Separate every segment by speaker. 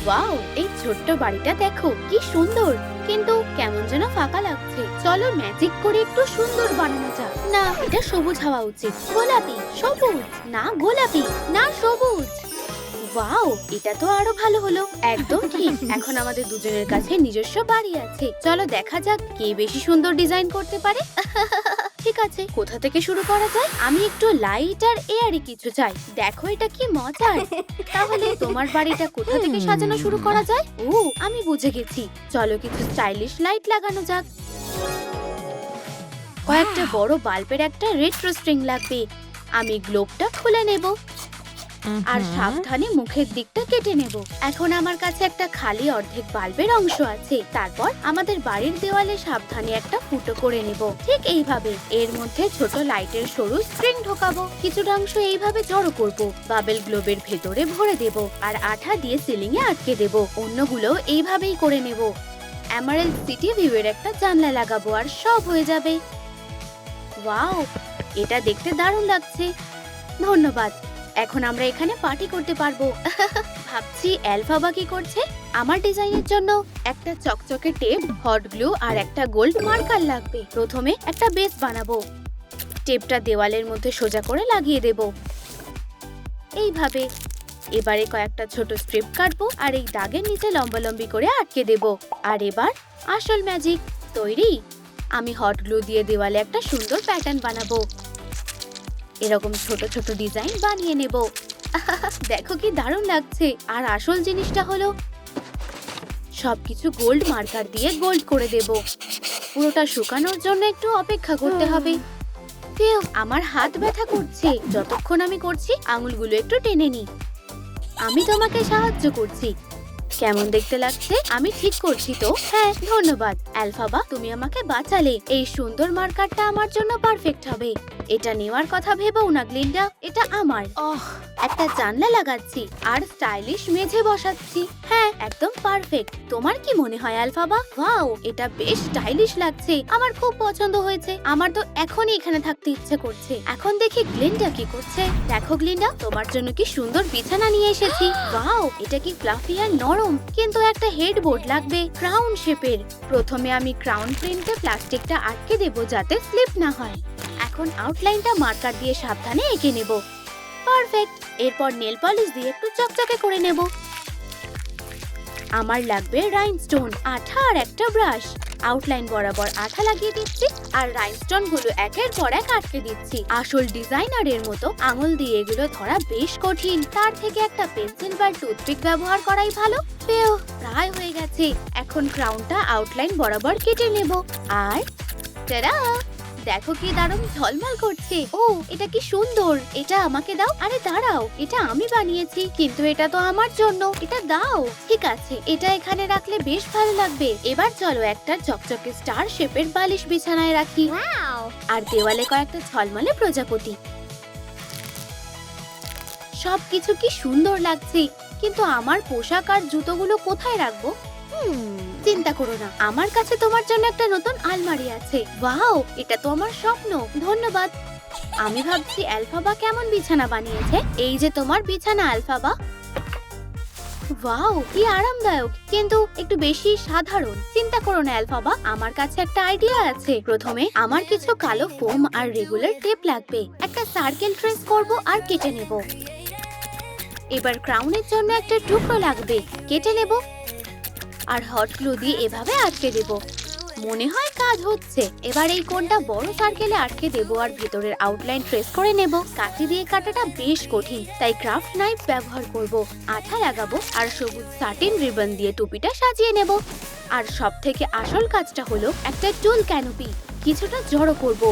Speaker 1: Wow, এই ছোট্ট বাড়িটা দেখো কি সুন্দর, কিন্তু কেমন যেন ফাঁকা লাগছে। চলো ম্যাজিক করে একটু সুন্দর বানানো যাক। না, এটা সবুজ হওয়া উচিত। গোলাপি, সবুজ, না গোলাপি, না সবুজ। ওয়াও, এটা তো আরো ভালো হলো। একদম ঠিক। এখন আমাদের দুজনের কাছে নিজস্ব বাড়ি আছে। চলো দেখা যাক কে বেশি সুন্দর ডিজাইন করতে পারে। ঠিক আছে, কোথা থেকে শুরু করা যায়? আমি একটু লাইট আর এয়ারি কিছু চাই। দেখো এটা কি মজার। তাহলে তোমার বাড়িটা কোথা থেকে সাজানো শুরু করা যায়? ও, আমি বুঝে গেছি। চলো কিছু স্টাইলিশ লাইট লাগানো যাক। কয়েকটা বড় বাল্বের একটা রেট্রো স্ট্রিং লাগবে। আমি গ্লোবটা খুলে নেব আর সাবধানে মুখের দিকটা কেটে নেব। এখন আমার কাছে একটা খালি অর্ধেক বাল্বের অংশ আছে। তারপর আমাদের বাড়ির দেওয়ালে সাবধানে একটা ফুটো করে নেব। ঠিক এইভাবে এর মধ্যে ছোট লাইটের সরু স্ট্রিং ঢোকাবো। কিছুটা অংশ এইভাবে জড়ো করব, বাবেল গ্লোবের ভেতরে ভরে দেব আর আঠা দিয়ে সিলিং এ আটকে দেব। অন্যগুলো এইভাবেই করে নেব। এমারেল্ড সিটি ভিউ এর একটা জানলা লাগাবো আর সব হয়ে যাবে। ওয়াও, এটা দেখতে দারুণ লাগছে। ধন্যবাদ। এখন আমরা এখানে পার্টি করতে পারবো। ভাবছি অ্যালফাবা কি করছে। আমার ডিজাইনের জন্য একটা চকচকে টেপ, হট গ্লু আর একটা গোল্ড মার্কার লাগবে। প্রথমে একটা বেস বানাবো। টেপটা দেওয়ালের মধ্যে সোজা করে লাগিয়ে দেব এইভাবে। এবারে কয়েকটা ছোট স্ট্রিপ কাটবো আর এই দাগের নিচে লম্বালম্বি করে আটকে দেব। আর এবার আসল ম্যাজিক তৈরি। আমি হট গ্লু দিয়ে দেওয়ালে একটা সুন্দর প্যাটার্ন বানাবো। এরকম ছোট ছোট ডিজাইন বানিয়ে নেব। দেখো কি দারুণ লাগছে। আর আসল জিনিসটা হলো সবকিছু গোল্ড মার্কার দিয়ে গোল্ড করে দেব। পুরোটা শুকানোর জন্য একটু অপেক্ষা করতে হবে। আমার হাত ব্যথা করছে। যতক্ষণ আমি করছি আঙুলগুলো একটু টেনে নি। আমি তোমাকে সাহায্য করছি। কেমন দেখতে লাগছে? আমি ঠিক করছি তো? হ্যাঁ, ধন্যবাদ অ্যালফাবা, তুমি আমাকে বাঁচালে। এই সুন্দর মার্কারটা আমার জন্য পারফেক্ট হবে। এটা নেওয়ার কথা ভেবও না গ্লিন্ডা, এটা আমার। একটা জানলা লাগাচ্ছি আর স্টাইলিশ মেঝে বসাচ্ছি। হ্যাঁ, একদম পারফেক্ট। তোমার কি মনে হয় অ্যালফাবা? ওয়াও, এটা বেশ স্টাইলিশ লাগছে। আমার খুব পছন্দ হয়েছে। আমার তো এখনই এখানে থাকতে ইচ্ছে করছে। এখন দেখি গ্লিন্ডা কি করছে। দেখো গ্লিন্ডা, তোমার জন্য কি সুন্দর বিছানা নিয়ে এসেছি। ওয়াও, এটা কি ফ্লাফি আর নরম, কিন্তু একটা হেডবোর্ড লাগবে ক্রাউন শেপের। প্রথমে আমি ক্রাউন প্রিন্টে প্লাস্টিকটা আটকে দেব যাতে স্লিপ না হয়। এখন আউটলাইনটা মার্কার দিয়ে সাবধানে এঁকে নেব। পারফেক্ট। এরপর নেল পলিশ দিয়ে একটু চকচকে করে নেব। আমার লাগবে রাইনস্টোন, আঠা আর একটা ব্রাশ। আউটলাইন বরাবর আঠা লাগিয়ে দিচ্ছি আর রাইনস্টোন গুলো একের পর এক আটকে দিচ্ছি। আসল ডিজাইনারের মতো আঙুল দিয়ে এগুলো ধরা বেশ কঠিন। তার থেকে একটা পেন্সিল বা টুথপিক ব্যবহার করাই ভালো। প্রায় হয়ে গেছে। এখন ক্রাউনটা আউটলাইন বরাবর কেটে নেব আর টাডা! দেখো কি দারুণ ঝলমল করছে। ও, এটা কি সুন্দর। এটা আমাকে দাও। আরে দাঁড়াও, এটা আমি বানিয়েছি, কিন্তু এটা তো আমার জন্য। এটা দাও। ঠিক আছে, এটা এখানে রাখলে বেশ ভালো লাগবে। এবার চলো একটা চকচকে স্টার শেপের বালিশ বিছানায় রাখি আর দেওয়ালে কয়েকটা ঝলমলে প্রজাপতি। সবকিছু কি সুন্দর লাগছে, কিন্তু আমার পোশাক আর জুতোগুলো কোথায় রাখবো? চিন্তা করো না, আমার কাছে তোমার জন্য একটা নতুন আলমারি আছে। ওয়াও, এটা তো আমার স্বপ্ন। ধন্যবাদ। আমি ভাবছি অ্যালফাবা কেমন বিছানা বানিয়েছে। এই যে তোমার বিছানা অ্যালফাবা। ওয়াও, কি আরামদায়ক, কিন্তু একটু বেশি সাধারণ। চিন্তা করো না অ্যালফাবা, আমার কাছে একটা আইডিয়া আছে। প্রথমে আমার কিছু কালো ফোম আর রেগুলার টেপ লাগবে। একটা সার্কেল ট্রেস করব আর কেটে নেব। এবার ক্রাউনের জন্য একটা টুকরো লাগবে, কেটে নেব আর হট গ্লু দিয়ে এভাবে আটকে দেব। মনে হয় কাজ হচ্ছে। এবার এই কোণটা বড় সার্কেলে আটকে দেব আর ভেতরের আউটলাইন ট্রেস করে নেব। কাঁচি দিয়ে কাটাটা বেশ কঠিন, তাই ক্রাফট নাইফ ব্যবহার করব। আঠা লাগাবো আর সবুজ সাটিন রিবন দিয়ে টুপিটা সাজিয়ে নেব। আর সবথেকে আসল কাজটা হলো একটা টুল ক্যানোপি। কিছুটা জড়ো করব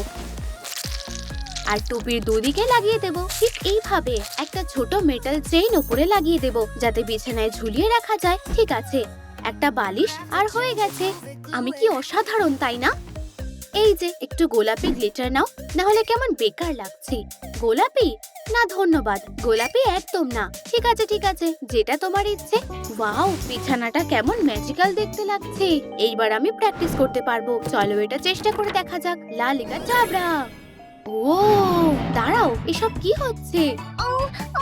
Speaker 1: আর টুপির দুদিকে লাগিয়ে দেব। ঠিক এইভাবে একটা ছোট মেটাল চেইন উপরে লাগিয়ে দেব যাতে বিছানায় ঝুলিয়ে রাখা যায়। ঠিক আছে, একটা বালিশ আর হয়ে গেছে। আমি কি অসাধারণ, তাই না? এই যে একটু গোলাপি গ্লিটার নাও, না হলে কেমন বেকার লাগছে। গোলাপি? না ধন্যবাদ, গোলাপি একদম না। ঠিক আছে ঠিক আছে, যেটা তোমার ইচ্ছে। ওয়াও, বিছানাটা কেমন ম্যাজিক্যাল দেখতে লাগছে। এইবার আমি প্র্যাকটিস করতে পারবো। চলো এটা চেষ্টা করে দেখা যাক। লালিকা চাবড়া। ও দাঁড়াও, এসব কি হচ্ছে?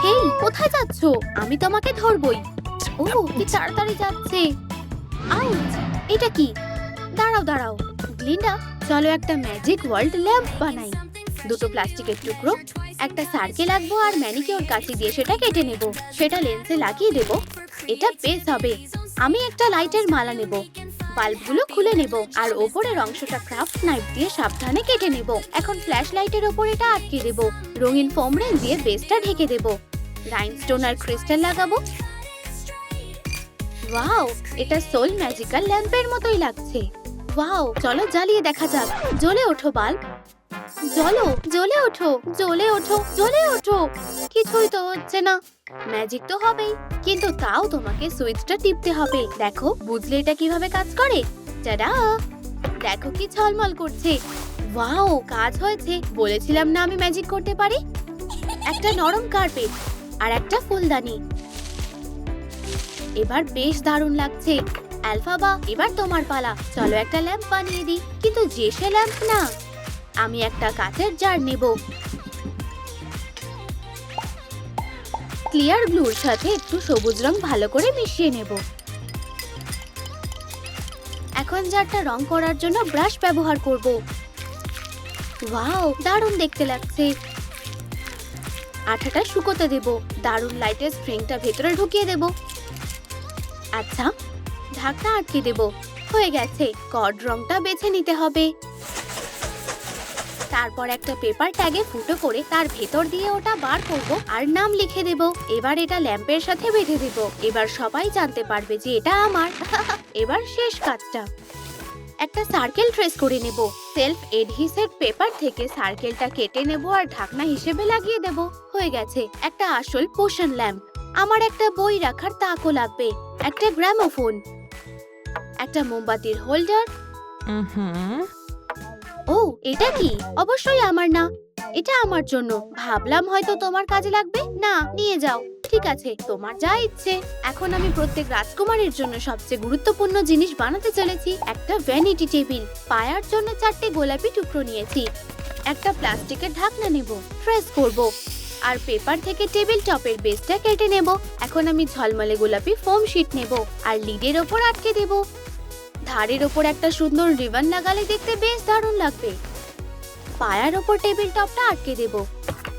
Speaker 1: হেই, কোথায় যাচ্ছো? আমি তোমাকে ধরবই। ও ও কি তাড়াতাড়ি যাচ্ছে। আউচ! এটা কি? দাঁড়াও দাঁড়াও গ্লিন্ডা, চলো একটা ম্যাজিক ওয়ার্ল্ড ল্যাম্প বানাই। দুটো প্লাস্টিকের টুকরো, একটা সার্কেল আঁকবো আর ম্যানিকিউর কাঁচি দিয়ে সেটা কেটে নেব। সেটা লেন্সে লাগিয়ে দেব। এটা বেশ হবে। আমি একটা লাইটের মালা নেব, বাল্বগুলো খুলে নেব আর ওপরের অংশটা ক্রাফট নাইফ দিয়ে সাবধানে কেটে নেব। এখন ফ্ল্যাশ লাইটের ওপর এটা আটকে দেব। রঙিন ফোম রেঞ্জ দিয়ে বেসটা ঢেকে দেব। রাইনস্টোন আর ক্রিস্টাল লাগাবো। ওয়াও, এটা সোল ম্যাজিক্যাল ল্যাম্পের মতোই লাগছে। ওয়াও, চলো জ্বালিয়ে দেখা যাক। জ্বলে ওঠো বাল্ব, জ্বলো, জ্বলে ওঠো, জ্বলে ওঠো, জ্বলে ওঠো। কিছুই তো হচ্ছে না। ম্যাজিক তো হবেই, কিন্তু তাও তোমাকে সুইচটা টিপতে হবে। দেখো, বুঝলে এটা কিভাবে কাজ করে? টাডা! দেখো কি ঝলমল করছে। ওয়াও, কাজ হয়েছে। বলেছিলাম না আমি ম্যাজিক করতে পারি। একটা নরম কার্পেট আর একটা ফুলদানি। এবার বেশ দারুণ লাগছে। অ্যালফাবা, এবার তোমার পালা। চলো একটা ল্যাম্প বানিয়ে দিই, কিন্তু যে সে ল্যাম্প না। আমি একটা কাচের জার নেব। ক্লিয়ার গ্লুর সাথে একটু সবুজ রং ভালো করে মিশিয়ে নেব। এখন জারটা রং করার জন্য ব্রাশ ব্যবহার করব। ওয়াও, দারুণ দেখতে লাগছে। আঠাটা শুকোতে দেব। দারুণ লাইটের স্ট্রিংটা ভেতরে ঢুকিয়ে দেব। আচ্ছা, ঢাকনা আটকে দেব। হয়ে গেছে। কড রংটা বেছে নিতে হবে। তারপর একটা পেপার ট্যাগে ফুটো করে তার ভেতর দিয়ে ওটা বার করব আর নাম লিখে দেব। এবার এটা ল্যাম্পের সাথে বেঁধে দেব। এবার সবাই জানতে পারবে যে এটা আমার। এবার শেষ কাজটা, একটা সার্কেল ট্রেস করে নেব। সেলফ এডহিসিভ পেপার থেকে সার্কেলটা কেটে নেব আর ঢাকনা হিসেবে লাগিয়ে দেব। হয়ে গেছে একটা আসল পোষণ ল্যাম্প। আমার একটা বই রাখার তাকও লাগবে, একটা গ্রামোফোন, একটা মোমবাতির হোল্ডার। ও, এটা কি? অবশ্যই আমার না, এটা আমার জন্য। ভাবলাম হয়তো তোমার কাজে লাগবে। না, নিয়ে যাও। ঠিক আছে, তোমার যা ইচ্ছে। এখন আমি প্রত্যেক রাজকুমারীর জন্য সবচেয়ে গুরুত্বপূর্ণ জিনিস বানাতে চলেছি। একটা ভ্যানিটি টেবিল। পায়ার জন্য 4টে গোলাপি টুকরো নিয়েছি। একটা প্লাস্টিকের ঢাকনা নেব, ট্রেস করব আর পেপার থেকে টেবিল টপের বেসটা কেটে নেব। এখন আমি ঝলমলে গোলাপি ফোম শিট নেব আর লিডের ওপর আটকে দেব। ধারের ওপর একটা সুন্দর রিবন লাগালে দেখতে বেশ দারুণ লাগবে। পায়ার ওপর টেবিল টপটা আটকে দেব।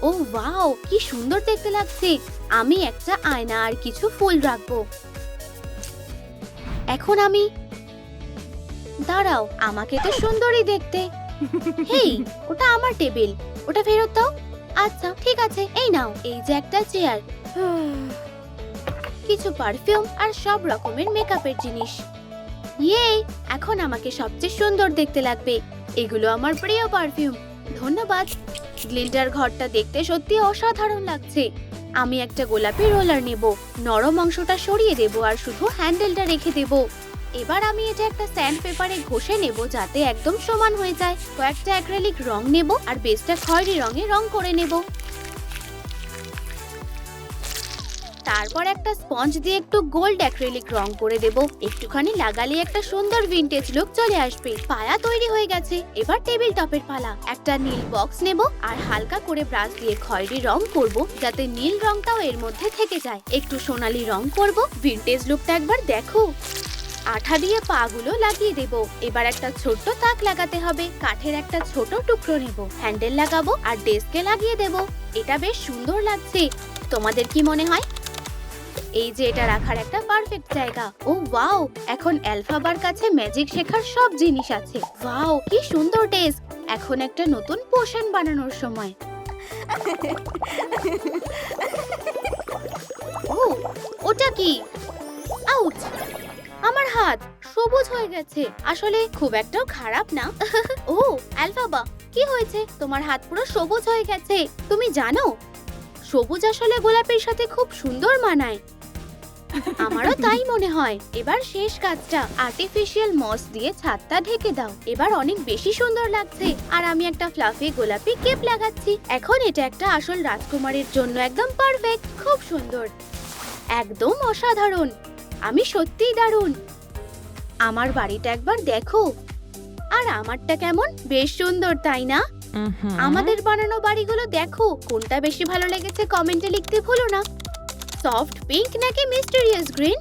Speaker 1: ও ওয়াও, কি সুন্দর দেখতে লাগছে। আমি একটা আয়না আর কিছু ফুল রাখবো। এখন আমি, দাঁড়াও, আমাকে তো সুন্দরই দেখতে। হেই, ওটা আমার টেবিল, ওটা ফেরত দাও। আচ্ছা ঠিক আছে, এই নাও। এই যে একটা চেয়ার, কিছু পারফিউম আর সব রকমের মেকআপের জিনিস। ইয়ে, এখন আমাকে সবচেয়ে সুন্দর দেখতে লাগবে। এগুলো আমার প্রিয় পারফিউম। ধন্যবাদ। গ্লিন্ডার ঘরটা দেখতে সত্যি অসাধারণ লাগছে। আমি একটা গোলাপি রোলার নেব, নরম অংশটা সরিয়ে দেব আর শুধু হ্যান্ডেলটা রেখে দেব। এবার আমি এটা একটা স্যান্ড পেপারে ঘষে নেব যাতে একদম সমান হয়ে যায়। কয়েকটা অ্যাক্রিলিক রং নেব আর বেসটা খয়েরি রঙে রং করে নেব। তারপর একটা স্পঞ্জ দিয়ে একটু গোল্ড অ্যাক্রিলিক রং করে দেব। একটুখানি লাগালে একটা সুন্দর ভিনটেজ লুক চলে আসবে। পায়া তৈরি হয়ে গেছে। এবার টেবিল টপের পালা। একটা নীল বক্স নেব আর হালকা করে ব্রাশ দিয়ে খয়েরি রং করব যাতে নীল রংটাও এর মধ্যে থেকে যায়। একটু সোনালী রং করব। ভিনটেজ লুকটা একবার দেখো। আঠা দিয়ে পাগুলো লাগিয়ে দেব। এবার একটা ছোট্ট তাক লাগাতে হবে। কাঠের একটা ছোট টুকরো নেব, হ্যান্ডেল লাগাবো আর ডেস্কে লাগিয়ে দেব। এটা বেশ সুন্দর লাগছে। তোমাদের কি মনে হয়? এই যে এটা রাখার একটা পারফেক্ট জায়গা। ও ওয়াও, এখন অ্যালফাবার কাছে ম্যাজিক শেখার সব জিনিস আছে। ওয়াও, কি সুন্দর ডেস্ক। এখন একটা নতুন পোশন বানানোর সময়। ও, ওটা কি? আউচ! আমার হাত সবুজ হয়ে গেছে। আসলে খুব একটাও খারাপ না। ও অ্যালফাবা, কি হয়েছে? তোমার হাত পুরো সবুজ হয়ে গেছে। তুমি জানো, সবুজ আসলে গোলাপের সাথে খুব সুন্দর মানায়। আমারও তাই মনে হয়। এবার শেষ কাজটা, আর্টিফিশিয়াল মস দিয়ে ছাদটা ঢেকে দাও। এবার অনেক বেশি সুন্দর লাগছে। আর আমি একটা ফ্লাফি গোলাপি কেপ লাগাচ্ছি। এখন এটা একটা আসল রাজকুমারীর জন্য একদম পারফেক্ট। খুব সুন্দর, একদম অসাধারণ। আমি সত্যিই দারুণ। আমার বাড়িটা একবার দেখো। আর আমারটা কেমন? বেশ সুন্দর, তাই না? আমাদের বানানো বাড়িগুলো দেখো। কোনটা বেশি ভালো লেগেছে কমেন্টে লিখতে ভুলো না। সফট পিঙ্ক নাকি মিস্টেরিয়াস গ্রিন?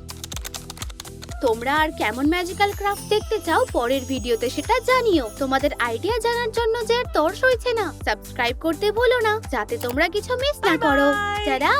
Speaker 1: তোমরা আর কেমন ম্যাজিক্যাল ক্রাফট দেখতে চাও পরের ভিডিওতে সেটা জানিও। তোমাদের আইডিয়া জানার জন্য যে আর তর সইছে না। সাবস্ক্রাইব করতে ভুলো না যাতে তোমরা কিছু মিস না করো। টাটা।